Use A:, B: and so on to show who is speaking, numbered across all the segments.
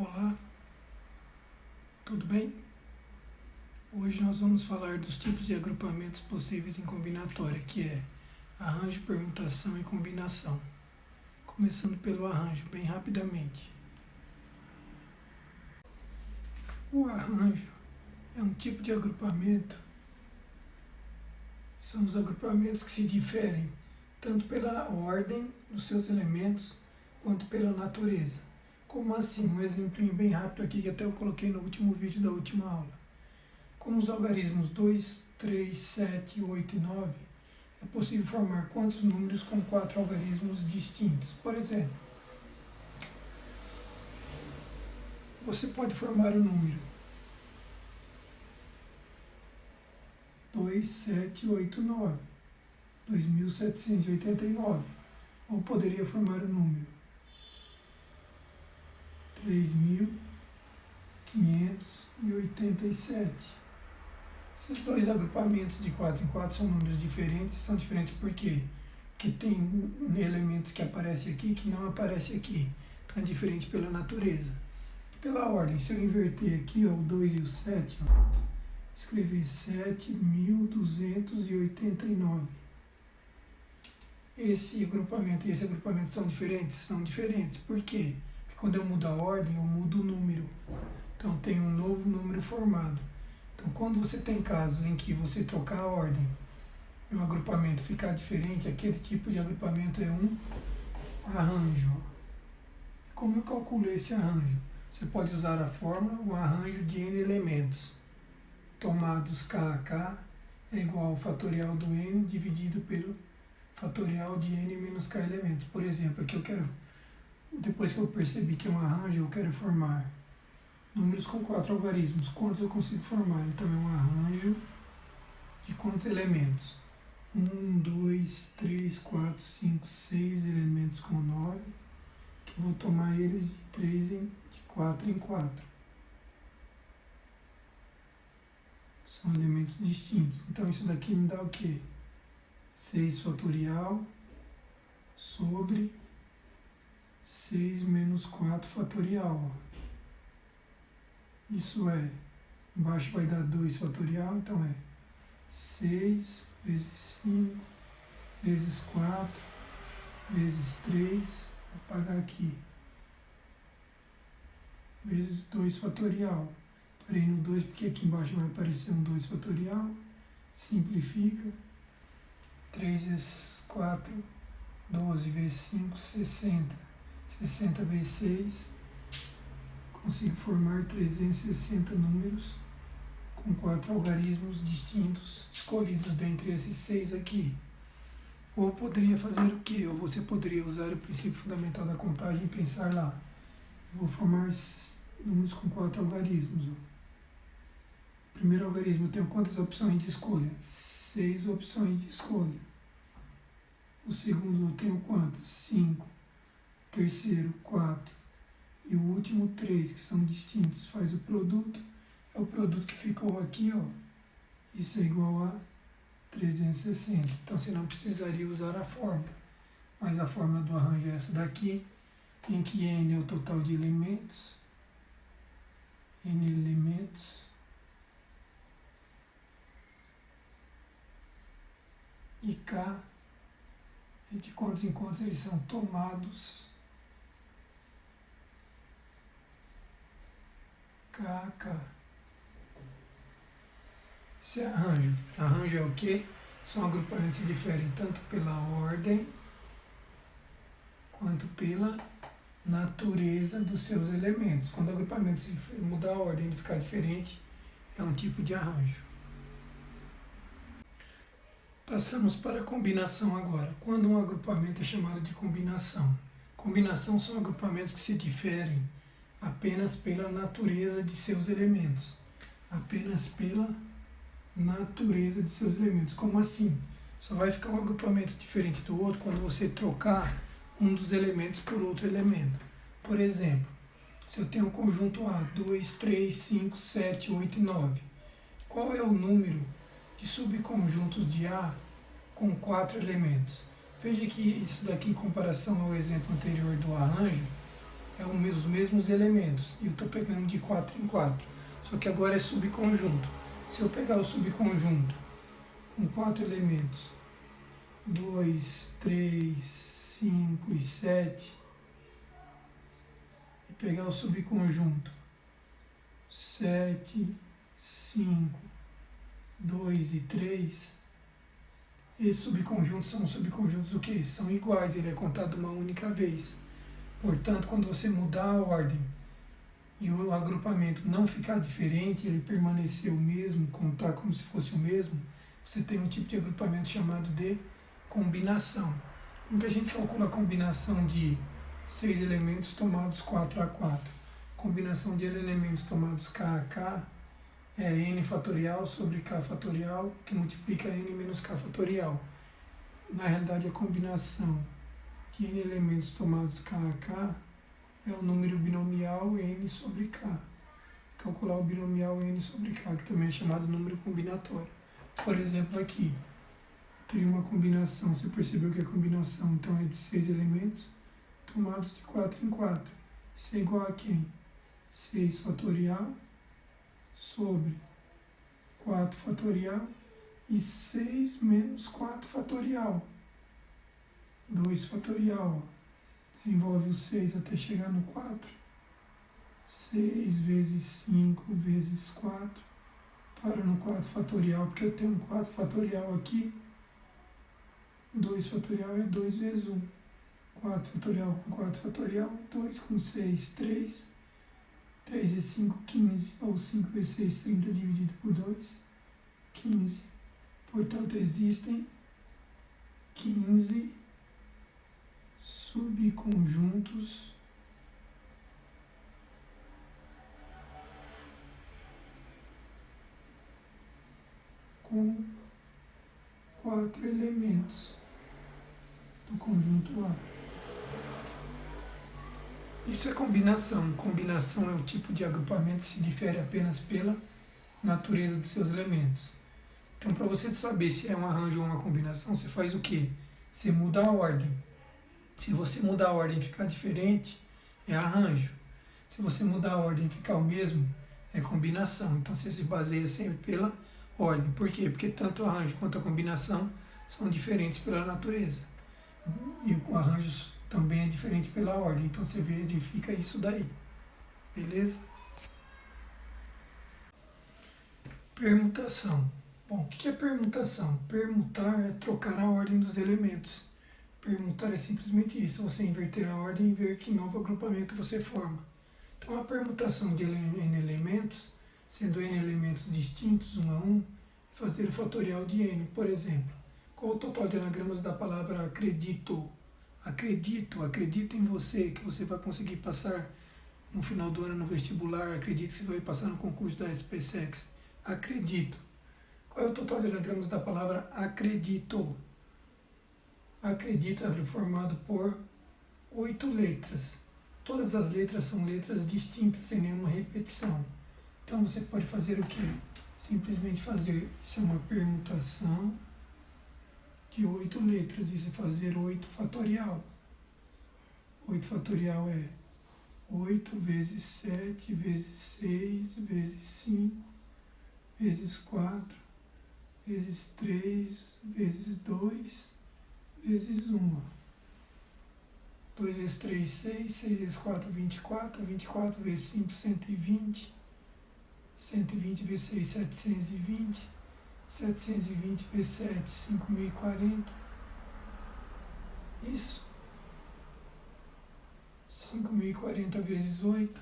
A: Olá, tudo bem? Hoje nós vamos falar dos tipos de agrupamentos possíveis em combinatória, que é arranjo, permutação e combinação. Começando pelo arranjo, bem rapidamente. O arranjo é um tipo de agrupamento, são os agrupamentos que se diferem tanto pela ordem dos seus elementos quanto pela natureza. Como assim? Um exemplo bem rápido aqui que até eu coloquei no último vídeo da última aula. Como os algarismos 2, 3, 7, 8 e 9, é possível formar quantos números com 4 algarismos distintos? Por exemplo, você pode formar o número 2, 7, 8, 9, 2789. Ou poderia formar o número 3587. Esses dois agrupamentos de 4 em 4 são números diferentes. São diferentes por quê? Porque tem elementos que aparecem aqui que não aparecem aqui. Então é diferente pela natureza. Pela ordem, se eu inverter aqui ó, o 2 e o 7, ó, escrever 7289. Esse agrupamento e esse agrupamento são diferentes? São diferentes. Por quê? Porque quando eu mudo a ordem, eu mudo o número. Então tem um novo número formado. Então quando você tem casos em que você trocar a ordem e o agrupamento ficar diferente, aquele tipo de agrupamento é um arranjo. Como eu calculo esse arranjo? Você pode usar a fórmula, o arranjo de n elementos. Tomados k a k é igual ao fatorial do n dividido pelo fatorial de n menos k elementos. Por exemplo, aqui eu quero, depois que eu percebi que é um arranjo, eu quero formar números com 4 algarismos. Quantos eu consigo formar? Então é um arranjo de quantos elementos? 1, 2, 3, 4, 5, 6 elementos com 9. Que eu vou tomar eles de 4 em 4. São elementos distintos. Então isso daqui me dá o quê? 6 fatorial sobre 6 menos 4 fatorial. Ó. Isso é, embaixo vai dar 2 fatorial, então é 6 vezes 5 vezes 4 vezes 3, vou apagar aqui, vezes 2 fatorial. Parei no 2 porque aqui embaixo vai aparecer um 2 fatorial, simplifica, 3 vezes 4, 12 vezes 5, 60, 60 vezes 6, consigo formar 360 números com 4 algarismos distintos, escolhidos dentre esses 6 aqui. Ou poderia fazer o quê? Ou você poderia usar o princípio fundamental da contagem e pensar lá. Eu vou formar números com 4 algarismos. Ó. Primeiro algarismo, eu tenho quantas opções de escolha? 6 opções de escolha. O segundo, eu tenho quantas? 5. Terceiro, 4. E o último, 3, que são distintos. Faz o produto. É o produto que ficou aqui, ó. Isso é igual a 360. Então você não precisaria usar a fórmula. Mas a fórmula do arranjo é essa daqui, em que n é o total de elementos. N elementos. E k é de quantos em quantos eles são tomados. KK. Isso é arranjo. Arranjo é o quê? São agrupamentos que diferem tanto pela ordem quanto pela natureza dos seus elementos. Quando o agrupamento mudar a ordem e ficar diferente, é um tipo de arranjo. Passamos para a combinação agora. Quando um agrupamento é chamado de combinação? Combinação são agrupamentos que se diferem apenas pela natureza de seus elementos. Apenas pela natureza de seus elementos. Como assim? Só vai ficar um agrupamento diferente do outro quando você trocar um dos elementos por outro elemento. Por exemplo, se eu tenho um conjunto A, 2, 3, 5, 7, 8 e 9. Qual é o número de subconjuntos de A com 4 elementos? Veja que isso daqui, em comparação ao exemplo anterior do arranjo, É os mesmos elementos. E eu estou pegando de 4 em 4. Só que agora é subconjunto. Se eu pegar o subconjunto com 4 elementos, 2, 3, 5 e 7, e pegar o subconjunto 7, 5, 2 e 3, esses subconjuntos são subconjuntos o quê? São iguais, ele é contado uma única vez. Portanto, quando você mudar a ordem e o agrupamento não ficar diferente, ele permanecer o mesmo, contar como se fosse o mesmo, você tem um tipo de agrupamento chamado de combinação. Como que a gente calcula a combinação de 6 elementos tomados 4 a 4? Combinação de elementos tomados k a k é n fatorial sobre k fatorial, que multiplica n menos k fatorial. Na realidade, a combinação de n elementos tomados k a k é o número binomial n sobre k. Calcular o binomial n sobre k, que também é chamado número combinatório. Por exemplo, aqui, teria uma combinação, você percebeu que a combinação então é de 6 elementos tomados de 4 em 4. Isso é igual a quem? 6 fatorial sobre 4 fatorial e 6 menos 4 fatorial. 2 fatorial. Desenvolve o 6 até chegar no 4. 6 vezes 5 vezes 4. Para no 4 fatorial, porque eu tenho um 4 fatorial aqui. 2 fatorial é 2 vezes 1. 4 fatorial com 4 fatorial. 2 com 6, 3. 3 vezes 5, 15. Ou 5 vezes 6, 30 dividido por 2. 15. Portanto, existem 15 subconjuntos com 4 elementos do conjunto A. Isso é combinação. Combinação é o tipo de agrupamento que se difere apenas pela natureza dos seus elementos. Então, para você saber se é um arranjo ou uma combinação, você faz o quê? Você muda a ordem. Se você mudar a ordem e ficar diferente, é arranjo. Se você mudar a ordem e ficar o mesmo, é combinação. Então, você se baseia sempre pela ordem. Por quê? Porque tanto o arranjo quanto a combinação são diferentes pela natureza. E o arranjo também é diferente pela ordem. Então, você verifica isso daí. Beleza? Permutação. Bom, o que é permutação? Permutar é trocar a ordem dos elementos. Permutar é simplesmente isso, você inverter a ordem e ver que novo agrupamento você forma. Então, a permutação de n elementos, sendo n elementos distintos, 1 a 1, fazer o fatorial de n, por exemplo. Qual o total de anagramas da palavra acredito? Acredito em você, que você vai conseguir passar no final do ano no vestibular, acredito que você vai passar no concurso da SpaceX. Acredito. Qual é o total de anagramas da palavra acredito? Acredito é formado por 8 letras. Todas as letras são letras distintas, sem nenhuma repetição. Então você pode fazer o quê? Simplesmente fazer, isso é uma permutação de 8 letras, isso é fazer 8 fatorial. 8 fatorial é 8 vezes 7, vezes 6, vezes 5, vezes 4, vezes 3, vezes 2, vezes 1. 2 vezes 3, 6, 6 vezes 4, 24, 24 vezes 5, 120, 120 vezes 6, 720, 720 vezes 7, 5040. Isso. 5040 vezes 8.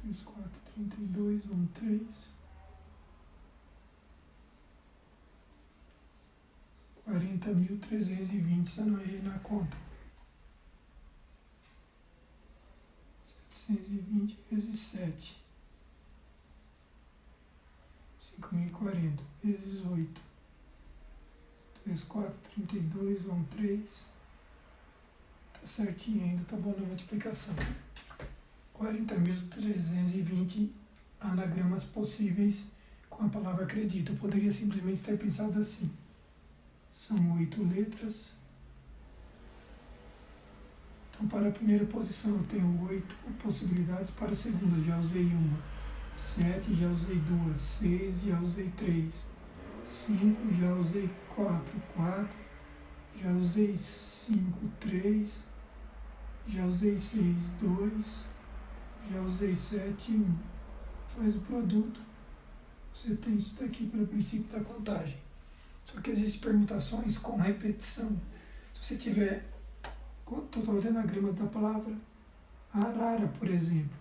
A: 3, 4, 32, 1, 3. 40.320, só não errei na conta. 720 vezes 7. 5.040 vezes 8. 3, 4, 32, 1, 3. Tá certinho ainda, tá bom na multiplicação. 40.320 anagramas possíveis com a palavra acredito. Eu poderia simplesmente ter pensado assim. São 8 letras Então, para a primeira posição, eu tenho 8 possibilidades. Para a segunda, já usei uma. 7, já usei 2. 6, já usei 3. 5, já usei 4. 4, já usei 5. 3, já usei 6. 2, já usei 7. 1. Faz o produto. Você tem isso daqui pelo princípio da contagem. Só que existem permutações com repetição. Se você tiver, estou olhando anagramas da palavra arara, por exemplo.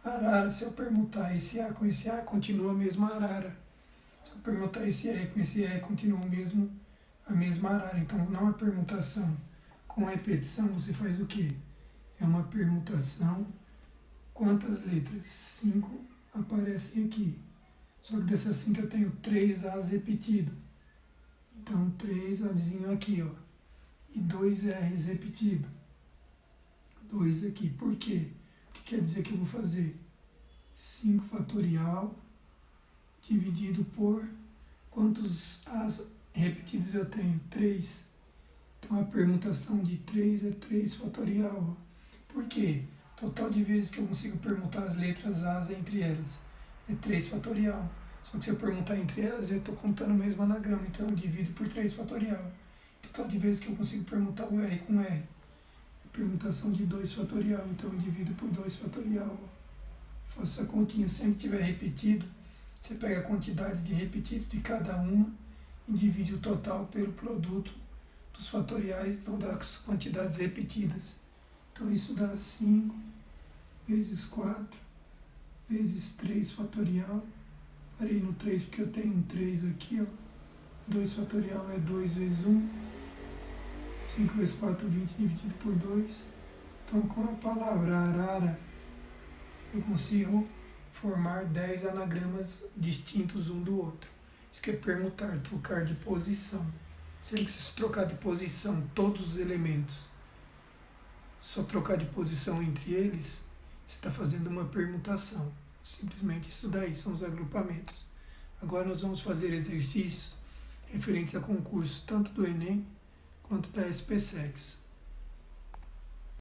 A: Arara, se eu permutar esse A com esse A, continua a mesma arara. Se eu permutar esse E com esse E, continua a mesma arara. Então, não é permutação com repetição, você faz o quê? É uma permutação. Quantas letras? 5 aparecem aqui. Só que dessas 5 eu tenho 3 As repetidos. Então, 3 Azinho aqui, ó. E 2 R's repetidos. 2 aqui. Por quê? Porque quer dizer que eu vou fazer 5 fatorial dividido por quantos As repetidos eu tenho? 3. Então, a permutação de 3 é 3 fatorial. Ó. Por quê? Total de vezes que eu consigo permutar as letras As entre elas é 3 fatorial. Só que se eu permutar entre elas, eu estou contando o mesmo anagrama. Então, eu divido por 3 fatorial. Total de vezes que eu consigo permutar o R com R. Permutação de 2 fatorial. Então, eu divido por 2 fatorial. Faço essa continha. Sempre que tiver repetido, você pega a quantidade de repetidos de cada uma e divide o total pelo produto dos fatoriais, então das quantidades repetidas. Então, isso dá 5 vezes 4 vezes 3 fatorial. Parei no 3 porque eu tenho um 3 aqui, ó. 2 fatorial é 2 vezes 1. 5 vezes 4, 20 dividido por 2. Então, com a palavra arara, eu consigo formar 10 anagramas distintos um do outro. Isso que é permutar, trocar de posição. Sempre que se trocar de posição todos os elementos, só trocar de posição entre eles, você está fazendo uma permutação. Simplesmente isso daí são os agrupamentos. Agora nós vamos fazer exercícios referentes a concursos tanto do Enem quanto da SPSEX.